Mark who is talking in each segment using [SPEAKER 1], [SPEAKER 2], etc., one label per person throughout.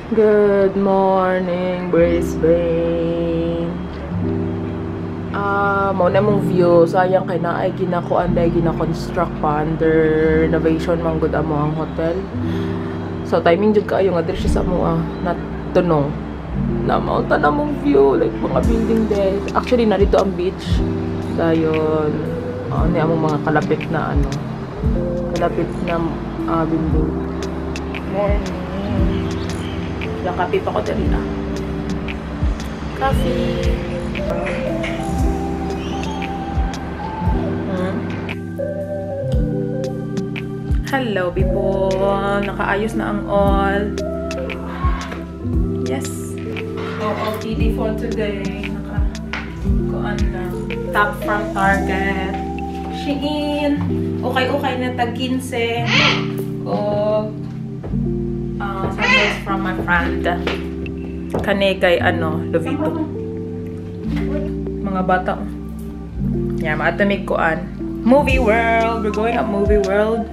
[SPEAKER 1] Good morning, Brisbane. Mauna mong view. Sayang kay na ay ginakuan dahil gina-construct pa under renovation man gud amo ang hotel. So timing jud kaayo nga diri siya sa amo natunong. Na mao ta na mong view like mga building there. Actually narito ang beach. Dayon ni among mga kalapit na building. Morning. Yung kape pa ko dali na. Coffee. Hello people. Nakaayos na ang all. Yes. OOTD for today. Naka-kuan lang. Top from Target. Shein. Okay na tag 15. O sandals from my friend. Kani kay Lovito. Mga bata. Yeah, maatamig kuan. Movie World. We're going up Movie World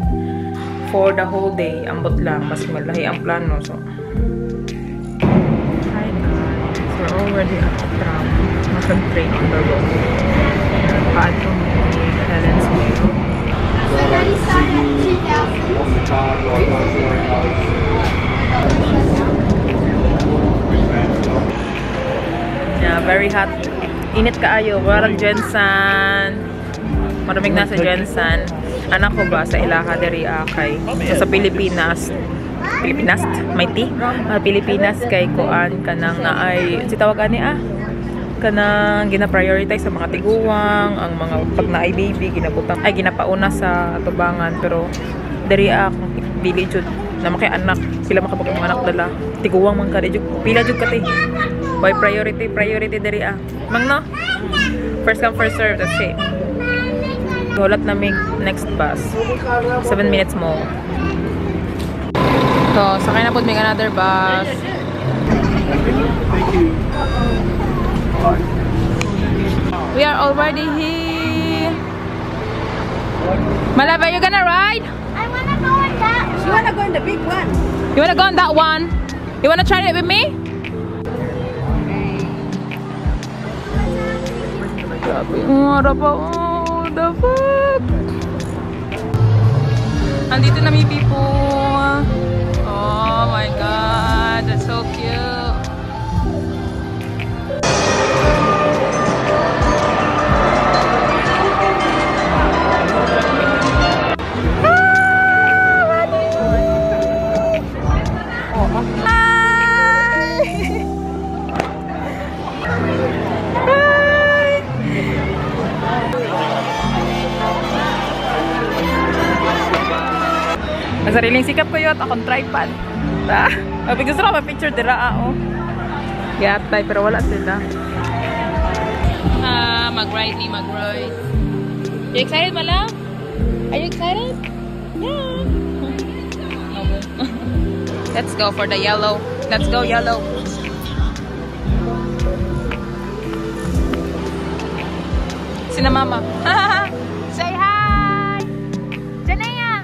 [SPEAKER 1] for the whole day. Ambot lang. Mas malahi ang plano. So, hi guys. We're already at the tram. Train on the road. Paad ko Helen's Wheel.
[SPEAKER 2] So already started at 2,000.
[SPEAKER 1] Yeah, very hot. Init kaayo. Warang Jensen. Maraming nasa Jensen. Anak ko ba sa Ilaha diri kay sa Pilipinas. Mighty. Pilipinas kay kuan kanang naay si tawag ani kanang gina-prioritize sa mga tiguwang, ang mga pag naay baby ginabutang ay ginapauna sa tubangan pero diri village jud na makay anak sila makapag mga anak dala tiguwang man kadi jud pila jud kati by priority diri mangno first come first serve that's it. Hulat namin next bus 7 minutes mo. So sakay na po may another bus. We are already here. Malab, are you gonna ride?
[SPEAKER 2] I wanna go on that.
[SPEAKER 3] You wanna go in the big one?
[SPEAKER 1] You wanna go on that one? You wanna try it with me? What the fuck? Andito na may people. Oh my god, that's so cute. Sariling sikap ko yun, akong tripod. Gusto ko ma-picture dira Yatay, pero wala sila. Mag-ride. You excited, Mala? Are you excited? Yeah. Let's go for the yellow. Let's go yellow. Sina mama. Say hi! Janaya!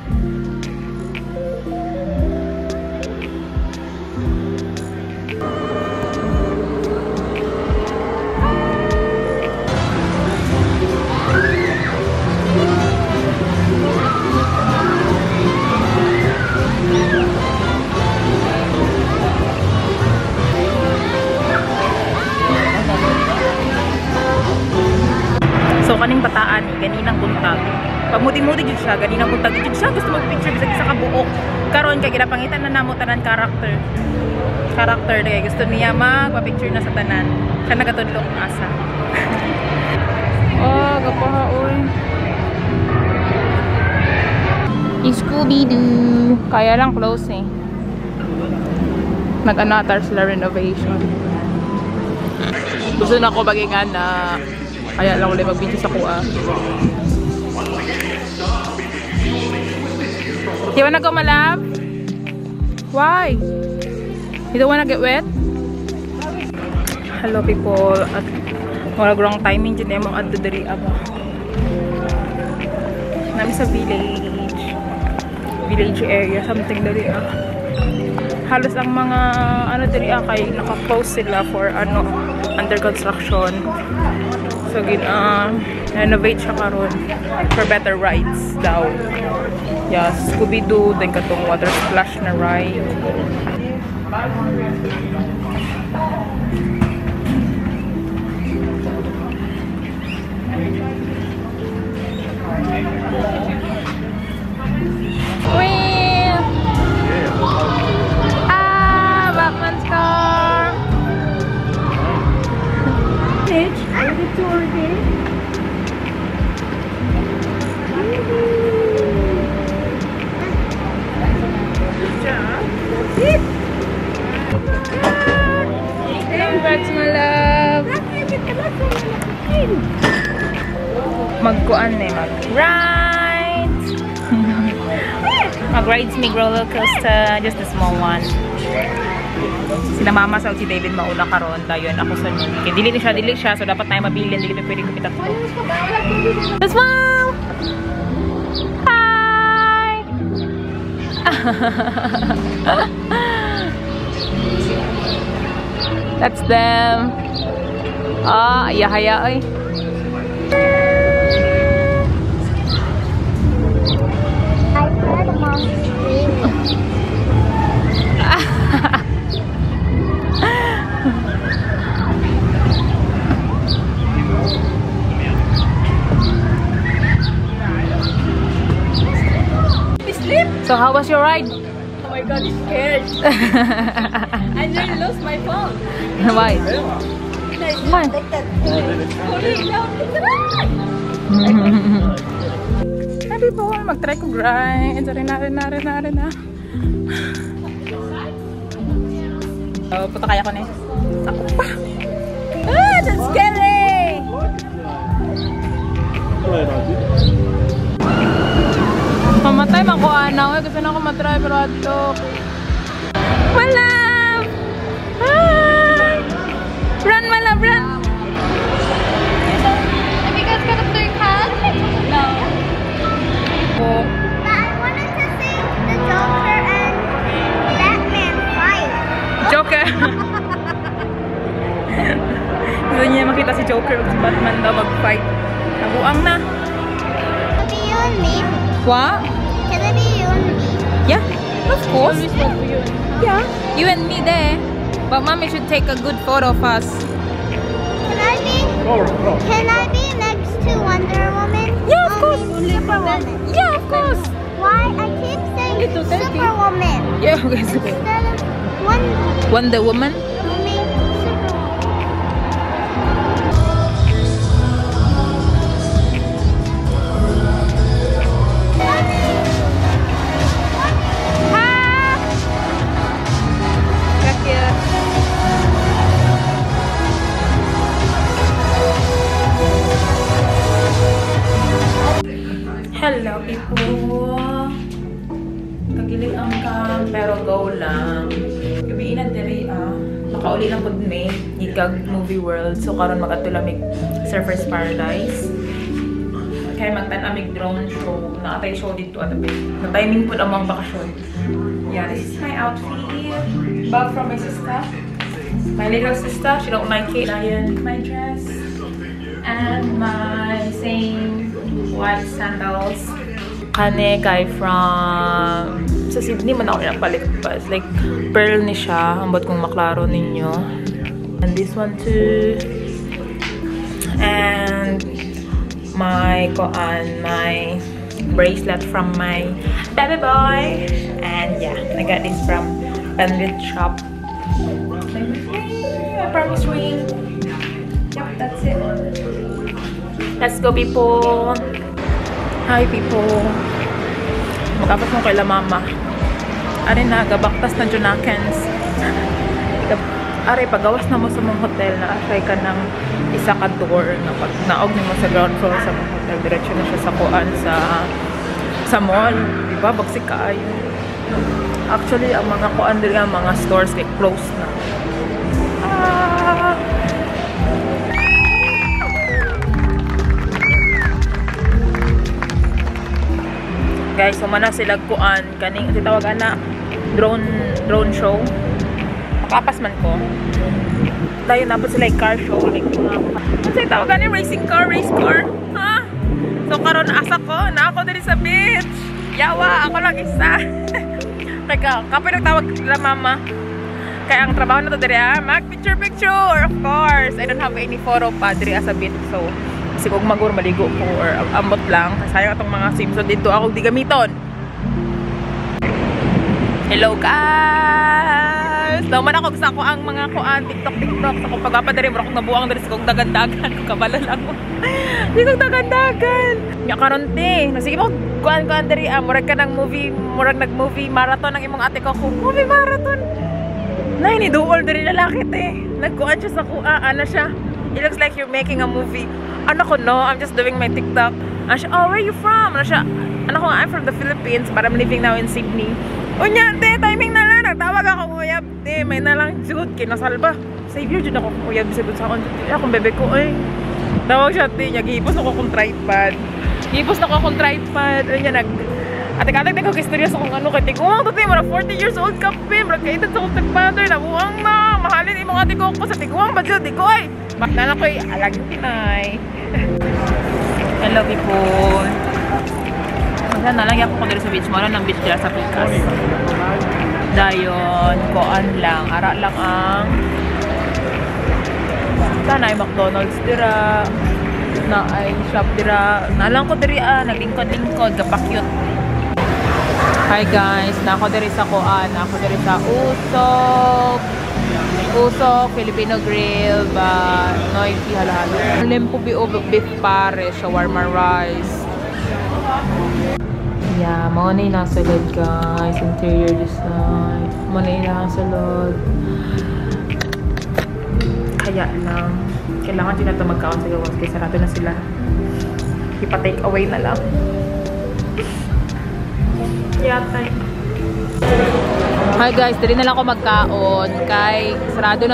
[SPEAKER 1] So kaning bataan ganinang buntag. Pamudi-mudi jud siya, ganinang buntag jud siya. Gusto mag-picture bisag isa ka buok. Karon kay ginapangitan na namo tanan character kay gusto niya magpa-picture na sa tanan. Siya nagatudlok ng asa. Gapaha oy. Scooby-Doo. Kaya lang close Nag-anatar sila renovation. Gusto na ako bagingan na kaya lang ulit mag-video sa kuha. You wanna go, Malab? Why? You don't wanna get wet? Hello people. At wala wrong timing dyan yung mga adto diri nami sa village area something dali halos ang mga ano diri kay naka-close sila for ano under construction. So renovate siya karon for better rides daw. Yes, Scooby-Doo, then katong water splash na ride. Batman's car.
[SPEAKER 2] Are the tour here?
[SPEAKER 1] Congrats, my love. Magkuan mag-rides. Mag-rides mig roller coaster, just a small one. Sila mama sa si David mauna karon dayon ako sa nun. Kaya dili siya so dapat tayo mabilin dili pa pwedeng kumitat ko. That's mom. Hi. That's them. Haya oy.
[SPEAKER 2] I heard mom screaming.
[SPEAKER 1] So how was your ride?
[SPEAKER 3] Oh my god, I'm scared. I nearly lost my phone.
[SPEAKER 1] Why? Why?
[SPEAKER 3] Holy no, it's
[SPEAKER 1] Hi people, mag-try ko grind. Sorry na. Punta kaya ko na ako pa.
[SPEAKER 3] that's scary.
[SPEAKER 1] Mamatay makuha gusto na ako matry pero ato. Wala! Run, my love, run!
[SPEAKER 2] Have you guys got a third hand?
[SPEAKER 3] No.
[SPEAKER 1] Oh.
[SPEAKER 2] But I wanted to see the Joker and Batman fight.
[SPEAKER 1] Joker! Gusto niya makita si Joker o si Batman daw mag-fight. Nabuang na.
[SPEAKER 2] Can it be you and me?
[SPEAKER 1] What?
[SPEAKER 2] Can it be you and me?
[SPEAKER 1] Yeah, of course.
[SPEAKER 3] Always want for you.
[SPEAKER 1] Yeah. You and me there. But mommy should take a good photo of us.
[SPEAKER 2] Can I be next to Wonder Woman?
[SPEAKER 1] Yeah, of course.
[SPEAKER 2] Superwoman.
[SPEAKER 1] Yeah, of course.
[SPEAKER 2] Why I keep saying
[SPEAKER 3] Little baby.
[SPEAKER 2] Superwoman
[SPEAKER 1] Yeah, okay.
[SPEAKER 2] instead of Wonder
[SPEAKER 1] Wonder Woman?
[SPEAKER 2] Woman?
[SPEAKER 1] Hello people! Kagilig ang cam, pero go lang. Gabi na diri nakauli lang po may Ikag Movie World. So karon mag-atulamig Surfer's Paradise. Kaya magtanamig drone show. Naatay show dito at abit. Na-timing po ang mga bakasyon. Yeah, this is my outfit. Bag from my sister. My little sister. She don't like it. Ayan, my dress. And my same white sandals. Kane kay from sa Sydney man ako napalit pa. It's like pearl ni siya. Ambot kong maklaro ninyo. And this one too. And my bracelet from my baby boy. And yeah, I got this from Bandit Shop. I promise ring. Yep, that's it. Let's go people. Hi people. Magkapas mo kay la mama. Ari na, gabaktas na Junakens. Ari, pagawas na mo sa mong hotel na asay ka ng isa ka door na pag naog mo sa ground floor sa mong hotel. Diretso na siya sa kuan sa mall. Diba? Bagsik ka ayo. Actually, ang mga kuan dili ang mga stores like closed na. Guys, sumana sila kuan kaning tawag ana drone show. Makapas man ko. Tayo na po sila yung car show. Like, kasi tawag ni racing car, race car. Ha? So, karon asa ko. Na ako din sa beach. Yawa, ako lang isa. Kaya, kapag nagtawag sila mama. Kaya ang trabaho na to diri mag-picture. Of course. I don't have any photo pa diri sa beach. So, kasi kung magur maligo ko or ambot lang. Sayang itong mga sim. So, dito ako di gamiton. Hello guys! Naman ako gusto ko ang mga kuan TikTok. So kung pagpapadari mo akong nabuang dari sa kong dagandagan. Kung kabala lang ko. Di kong dagandagan. Nga karonte. Sige mo kuan dari. Murag ka ng movie. Murag nag-movie marathon ng imong ate ko. Movie marathon. Na ini duol dari lalaki te. Nagkuan siya sa kuan. Ano siya? It looks like you're making a movie. Ano ko no? I'm just doing my TikTok. Ano siya? Oh, where are you from? Ano siya? Ano ko? I'm from the Philippines but I'm living now in Sydney. Unya, te, timing na lang. Nagtawag ako, uyab. Te, may na lang. Sigod, kinasalba. Savior, dyan ako, uyab. Sigod sa akin. Akong bebe ko, eh. Tawag siya, te. Gihipos ako kong tripod. Gihipos na ako kong tripod. Unya, atik-atik na ko kistorya sa kung ano. Kaya tiguang to, te. Mara 40 years old ka, pe. Mara kaitad sa kong stepfather. Nabuang na. Mahalin imong ate ko sa tiguang ba dyan. Di ko, eh. Bakna na ko, eh. Alagin tinay. Hello, people. Minsan nalagyan ko dito sa beach. Mara ng beach dila sa Picas. Dayon, koan lang. Ara lang ang sana ay McDonald's dira. Na ay shop dira. Nalang ko dira. Naglingkod-lingkod. Kapakyot. Hi guys. Nako diri sa koan. Nako diri sa Usok, Filipino Grill, ba Noisy halo-halo. Lempo beef pare, shawarma rice. Yeah, mga na yung nasa loob guys. Interior design. Mga na yung nasa loob. Kaya lang. Kailangan din natin magkaon sa gawas. Kaya sarado na sila. Ipa-take away na lang. Yatay. Hi guys, dali na lang ako magkaon. Kay sarado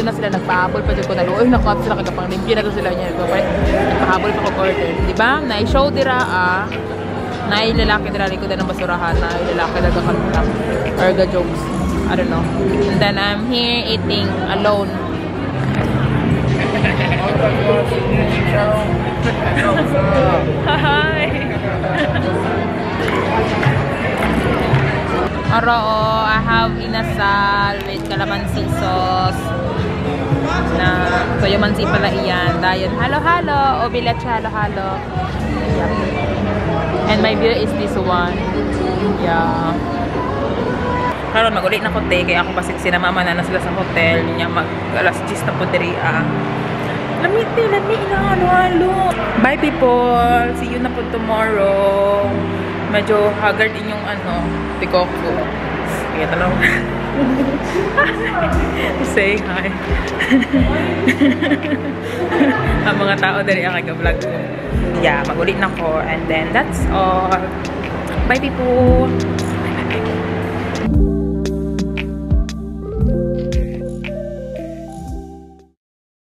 [SPEAKER 1] na sila. Nagpahabol pa dyan ko na. Uy, nakuha sila kagapang limpyo na to sila niya. Pahabol pa ko order. Diba? Na-show dira na lalaki dira ko din ng basurahan. Na lalaki na gakantap. Or ga-jokes. I don't know. And then I'm here eating alone. Hi! Aro, I have inasal with calamansi sauce. Na, so yung mansi pala iyan. Dayon, halo-halo. O bilacha, halo-halo. Yeah. And my view is this one. Yeah. Karon mag-ulit na kote. Kaya ako kasi sinamama na sila sa hotel. Niya mag-alas 10 na po diri. Lami na halo-halo. Bye people. See you na po tomorrow. Medyo haggard inyong pikoko. Kaya talaw. Say hi. Ang mga tao dali ang kag-vlog ko. Yeah, mag-ulit na ko. And then that's all. Bye people.